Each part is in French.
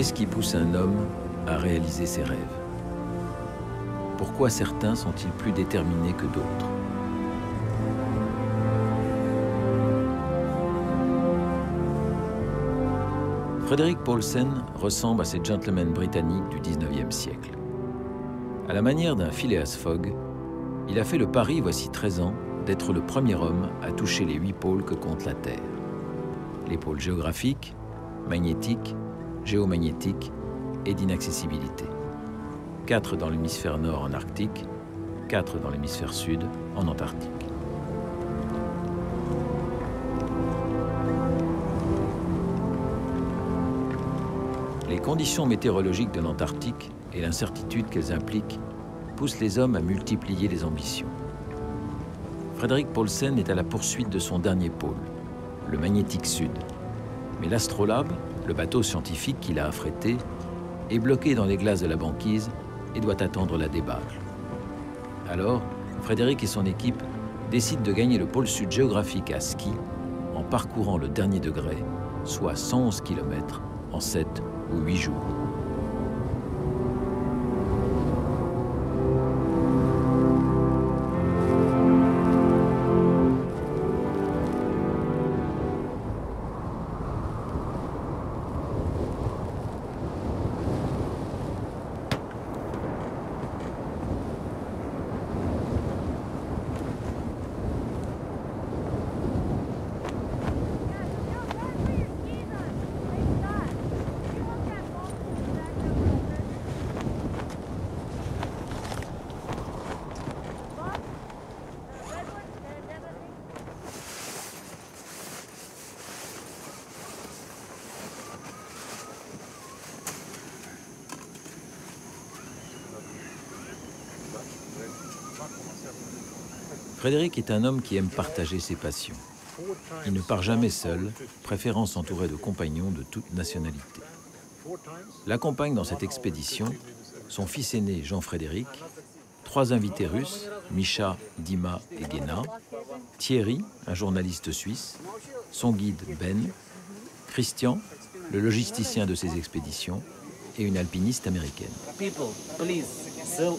Qu'est-ce qui pousse un homme à réaliser ses rêves? Pourquoi certains sont-ils plus déterminés que d'autres? Frederick Paulsen ressemble à ces gentlemen britanniques du 19e siècle. À la manière d'un Phileas Fogg, il a fait le pari, voici 13 ans, d'être le premier homme à toucher les 8 pôles que compte la Terre. Les pôles géographiques, magnétiques, géomagnétiques et d'inaccessibilité. 4 dans l'hémisphère nord en Arctique, 4 dans l'hémisphère sud en Antarctique. Les conditions météorologiques de l'Antarctique et l'incertitude qu'elles impliquent poussent les hommes à multiplier les ambitions. Frederick Paulsen est à la poursuite de son dernier pôle, le magnétique sud. Mais l'Astrolabe, le bateau scientifique qu'il a affrété, est bloqué dans les glaces de la banquise et doit attendre la débâcle. Alors, Frederick et son équipe décident de gagner le pôle sud géographique à ski en parcourant le dernier degré, soit 111 km, en 7 ou 8 jours. Frederick est un homme qui aime partager ses passions. Il ne part jamais seul, préférant s'entourer de compagnons de toute nationalité. L'accompagnent dans cette expédition son fils aîné Jean-Frédéric, 3 invités russes, Misha, Dima et Gena, Thierry, un journaliste suisse, son guide Ben, Christian, le logisticien de ses expéditions, et une alpiniste américaine. People, please, sell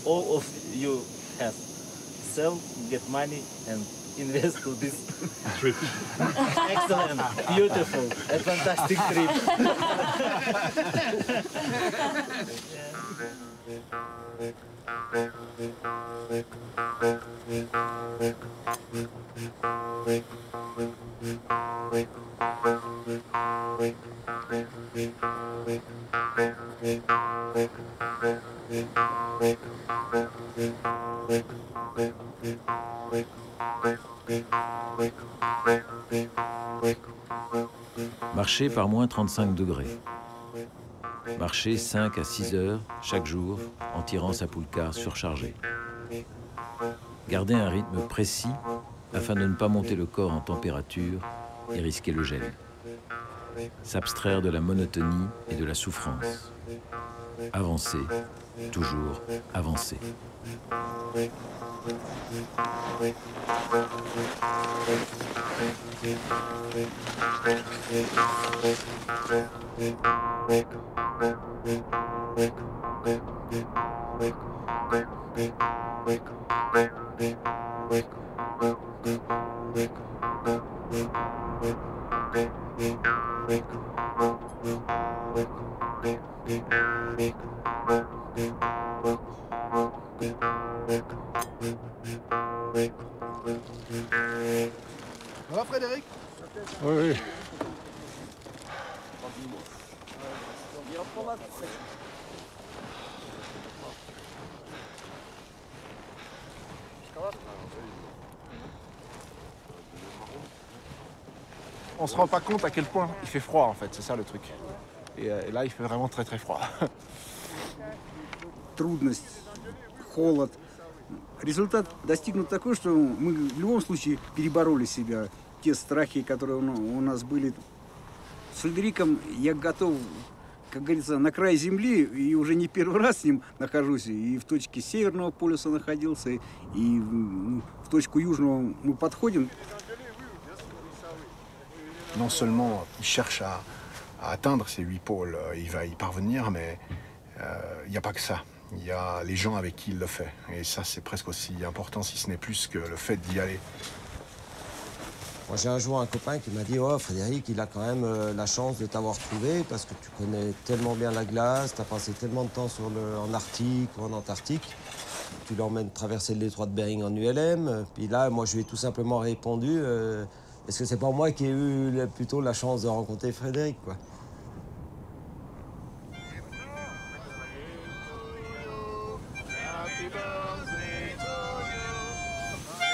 all of you have. Sell, get money and invest to this trip. Excellent, beautiful, a fantastic trip. Marcher par moins 35 degrés. Marcher 5 à 6 heures chaque jour en tirant sa poulka surchargée. Garder un rythme précis afin de ne pas monter le corps en température et risquer le gel. S'abstraire de la monotonie et de la souffrance. Avancer, toujours avancer. Ça va, Frédéric? Oui, oui. On se rend pas compte à quel point il fait froid, en fait, c'est ça le truc. Et là, il fait vraiment très très froid. Трудность, холод. Результат достигнут такой, что мы в любом случае перебороли себя. Те страхи, которые у нас были. С Фредериком я готов, как говорится, на край земли, и уже не первый раз с ним нахожусь. И в точке Северного полюса находился, и в точку Южного мы подходим. Non seulement il cherche à à atteindre ces 8 pôles. Il va y parvenir, mais il n'y a pas que ça. Il y a les gens avec qui il le fait. Et ça, c'est presque aussi important, si ce n'est plus que le fait d'y aller. Moi, j'ai un jour un copain qui m'a dit « Oh, Frédéric, il a quand même la chance de t'avoir trouvé parce que tu connais tellement bien la glace, tu as passé tellement de temps en Arctique ou en Antarctique. Tu l'emmènes traverser le détroit de Bering en ULM. » Puis là, moi, je lui ai tout simplement répondu « Est-ce que c'est pas moi qui ai eu plutôt la chance de rencontrer Frédéric, quoi ?»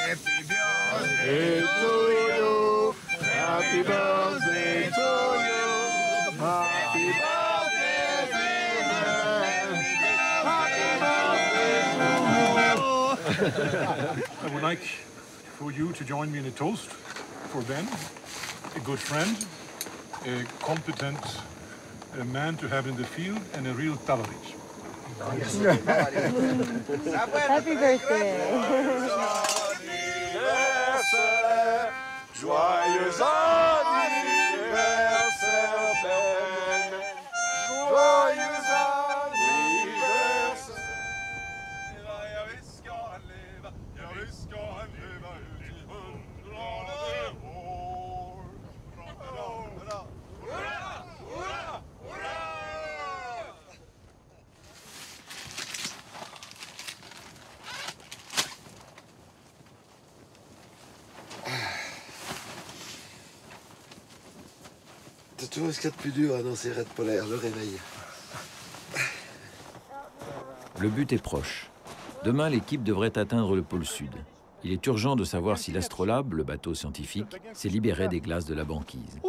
Happy birthday to you. Happy birthday, Happy birthday. I would like for you to join me in a toast for Ben, a good friend, a competent man to have in the field, and a real Talarich. Happy birthday. Joyeux anniversaire, Ben. Joyeux anniversaire. Jag ska leva ut i 100 år. Hurra, hurra, hurra, hurra! C'est toujours ce qu'il y a de plus dur dans ces raids polaires, le réveil. Le but est proche. Demain, l'équipe devrait atteindre le pôle Sud. Il est urgent de savoir si l'Astrolabe, le bateau scientifique, s'est libéré des glaces de la banquise. On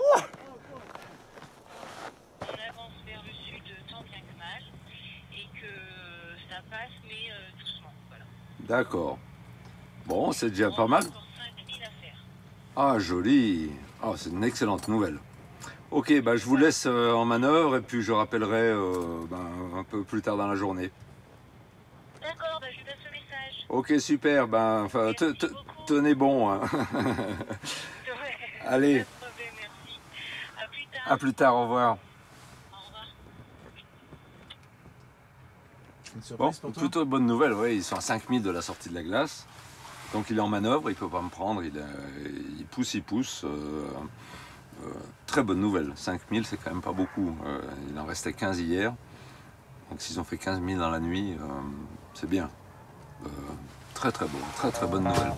avance vers le sud tant bien que mal et que ça passe, mais doucement. Voilà. D'accord. Bon, c'est déjà pas mal. Encore 5000 à faire. Ah, joli. Ah, c'est une excellente nouvelle. Ok, bah, je vous laisse en manœuvre et puis je rappellerai un peu plus tard dans la journée. D'accord, bah, je vous passe le message. Ok, super. Ben, tenez bon. Hein. Ouais, Allez, pas de problème, merci. À plus tard. à plus tard, au revoir. Au revoir. Une Bon, surprise pour toi? plutôt bonne nouvelle, ouais, ils sont à 5000 de la sortie de la glace. Donc il est en manœuvre, il ne peut pas me prendre, il pousse. Très bonne nouvelle, 5000 c'est quand même pas beaucoup. Il en restait 15 hier. Donc s'ils ont fait 15 000 dans la nuit, c'est bien. Très très bon, très bonne nouvelle.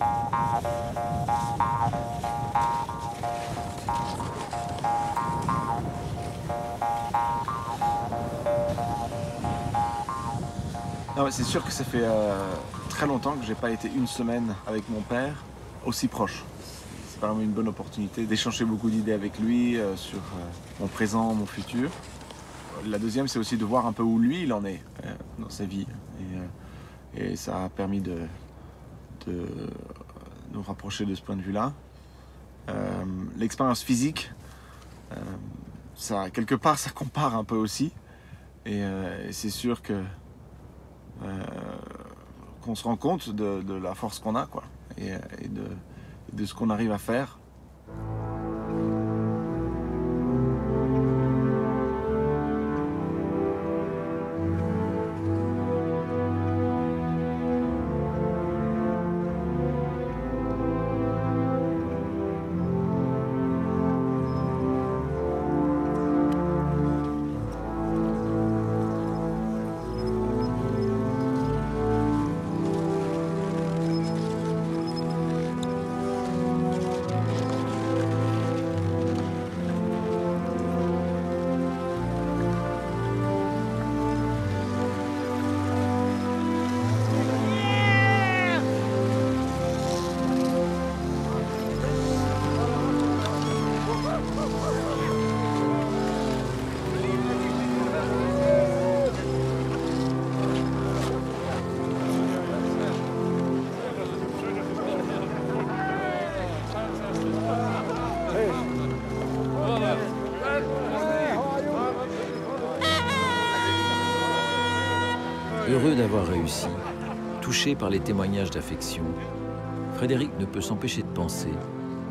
Non, mais c'est sûr que ça fait très longtemps que j'ai pas été une semaine avec mon père aussi proche. C'est vraiment une bonne opportunité d'échanger beaucoup d'idées avec lui sur mon présent, mon futur. La deuxième, c'est aussi de voir un peu où lui il en est dans sa vie. Et ça a permis de nous rapprocher de ce point de vue-là. L'expérience physique, ça, quelque part, ça compare un peu aussi. Et c'est sûr que qu'on se rend compte de la force qu'on a, quoi, et de ce qu'on arrive à faire. Heureux d'avoir réussi, touché par les témoignages d'affection, Frédéric ne peut s'empêcher de penser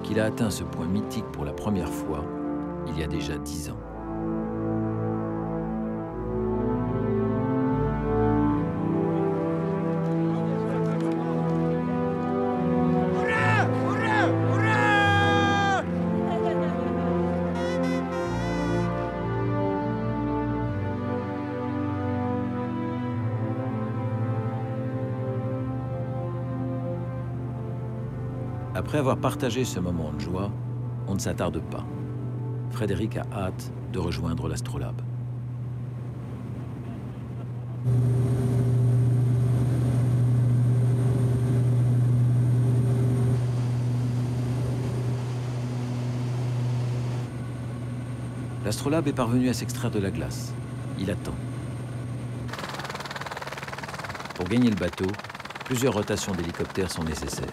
qu'il a atteint ce point mythique pour la première fois, il y a déjà 10 ans. Après avoir partagé ce moment de joie, on ne s'attarde pas. Frédéric a hâte de rejoindre l'astrolabe. L'astrolabe est parvenu à s'extraire de la glace. Il attend. Pour gagner le bateau, plusieurs rotations d'hélicoptères sont nécessaires.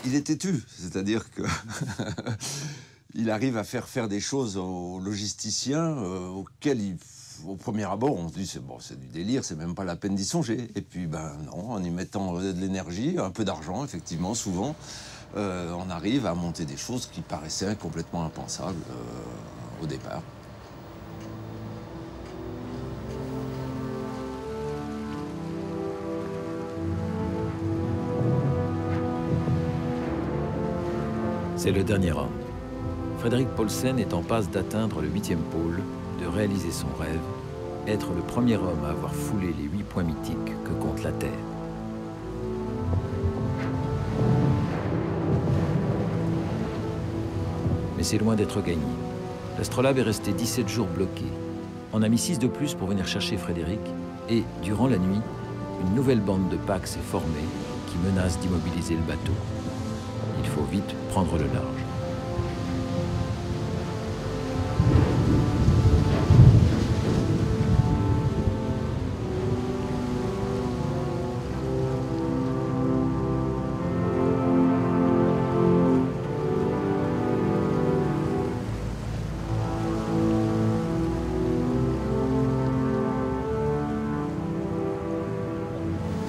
Il est têtu, c'est-à-dire que il arrive à faire des choses aux logisticiens auxquels au premier abord on se dit c'est du délire, c'est même pas la peine d'y songer. Et puis ben non, en y mettant de l'énergie, un peu d'argent, effectivement, souvent, on arrive à monter des choses qui paraissaient complètement impensables au départ. C'est le dernier homme. Frédéric Paulsen est en passe d'atteindre le 8e pôle, de réaliser son rêve, être le premier homme à avoir foulé les 8 points mythiques que compte la Terre. Mais c'est loin d'être gagné. L'astrolabe est resté 17 jours bloqué. On a mis 6 de plus pour venir chercher Frédéric et, durant la nuit, une nouvelle bande de PAC s'est formée qui menace d'immobiliser le bateau. Il faut vite prendre le large.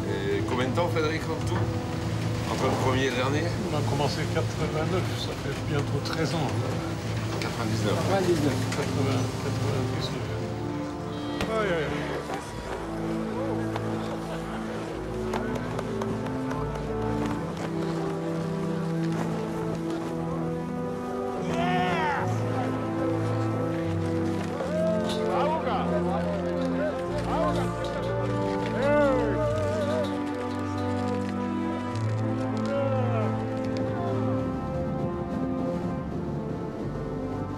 Et combien de temps, Frédéric, en tout? Entre le premier et le dernier? On a commencé 89, ça fait bientôt 13 ans. 99. 99. Aïe, aïe, aïe.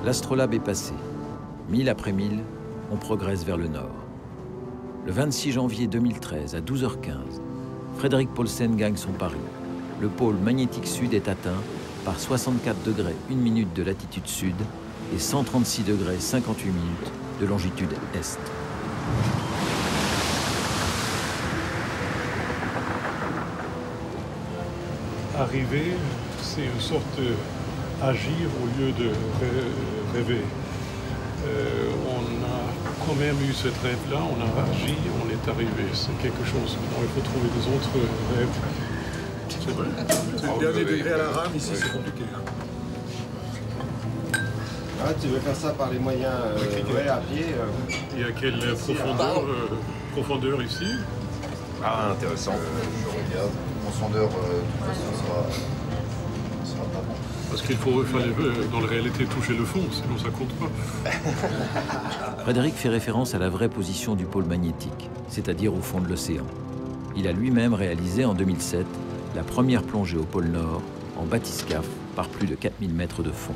L'astrolabe est passé. 1000 après 1000, on progresse vers le nord. Le 26 janvier 2013, à 12h15, Frédéric Paulsen gagne son pari. Le pôle magnétique sud est atteint par 64 degrés 1 minute de latitude sud et 136 degrés 58 minutes de longitude est. Arriver, c'est une sorte d'agir au lieu de rêver. On a quand même eu cette rêve-là, on a agi, on est arrivé. C'est quelque chose. Maintenant, il faut trouver des autres rêves. C'est vrai. C'est le dernier degré à la rame, ici, c'est compliqué. Ah, tu veux faire ça par les moyens ouais, à pied Il y a quelle profondeur ici? Ah, intéressant. Je regarde. Mon sondeur, de toute façon, sera pas bon. Parce qu'il fallait, dans la réalité, toucher le fond, sinon ça compte pas. Frédéric fait référence à la vraie position du pôle magnétique, c'est-à-dire au fond de l'océan. Il a lui-même réalisé en 2007 la première plongée au pôle Nord en bathyscaphe par plus de 4000 mètres de fond.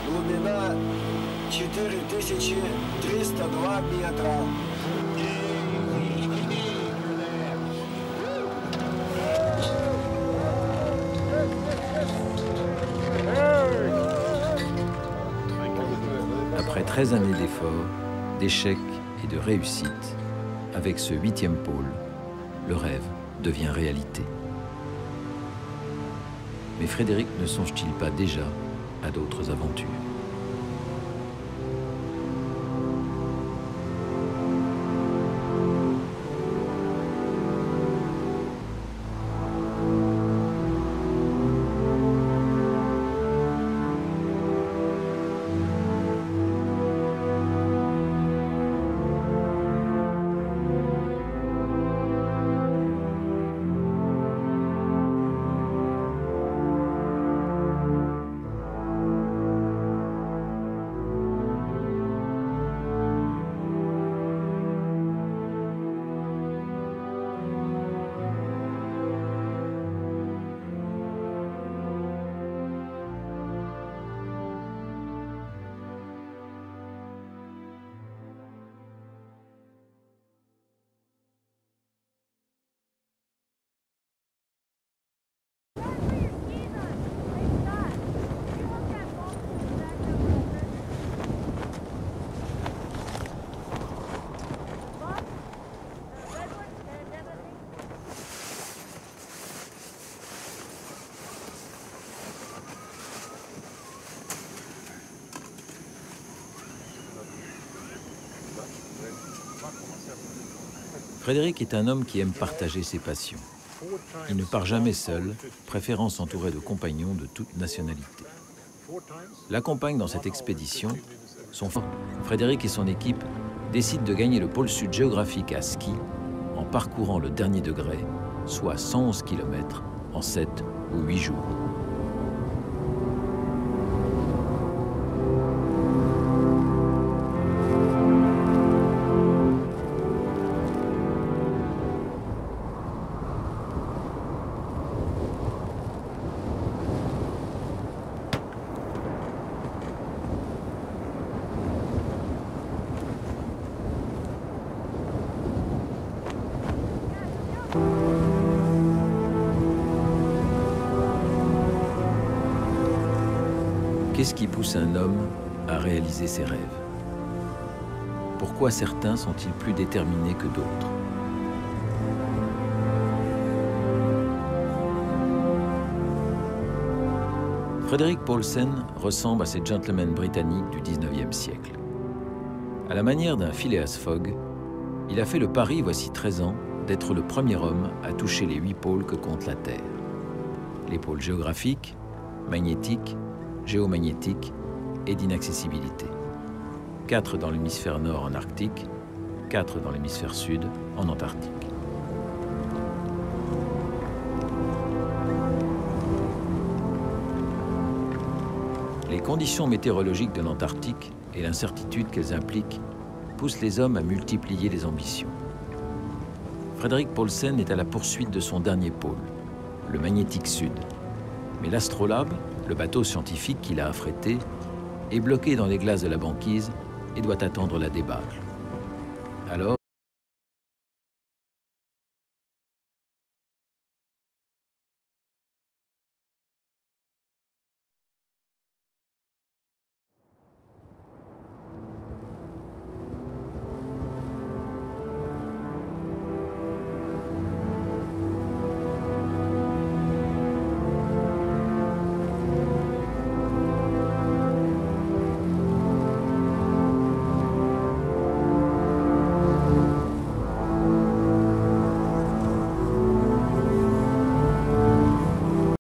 Глубина 4302 метра. Après 13 années d'efforts, d'échecs et de réussites, avec ce 8e pôle, le rêve devient réalité. Mais Frédéric ne songe-t-il pas déjà à d'autres aventures? Frédéric est un homme qui aime partager ses passions. Il ne part jamais seul, préférant s'entourer de compagnons de toute nationalité. L'accompagne dans cette expédition. Frédéric et son équipe décident de gagner le pôle sud géographique à ski en parcourant le dernier degré, soit 111 km, en 7 ou 8 jours. Qu'est-ce qui pousse un homme à réaliser ses rêves? Pourquoi certains sont-ils plus déterminés que d'autres? Frederick Paulsen ressemble à ces gentlemen britanniques du 19e siècle. À la manière d'un Phileas Fogg, il a fait le pari, voici 13 ans, d'être le premier homme à toucher les 8 pôles que compte la Terre. Les pôles géographiques, magnétiques, géomagnétique et d'inaccessibilité. 4 dans l'hémisphère nord en Arctique, 4 dans l'hémisphère sud en Antarctique. Les conditions météorologiques de l'Antarctique et l'incertitude qu'elles impliquent poussent les hommes à multiplier les ambitions. Frederick Paulsen est à la poursuite de son dernier pôle, le magnétique sud. Mais l'Astrolabe, le bateau scientifique qu'il a affrété, est bloqué dans les glaces de la banquise et doit attendre la débâcle. Alors,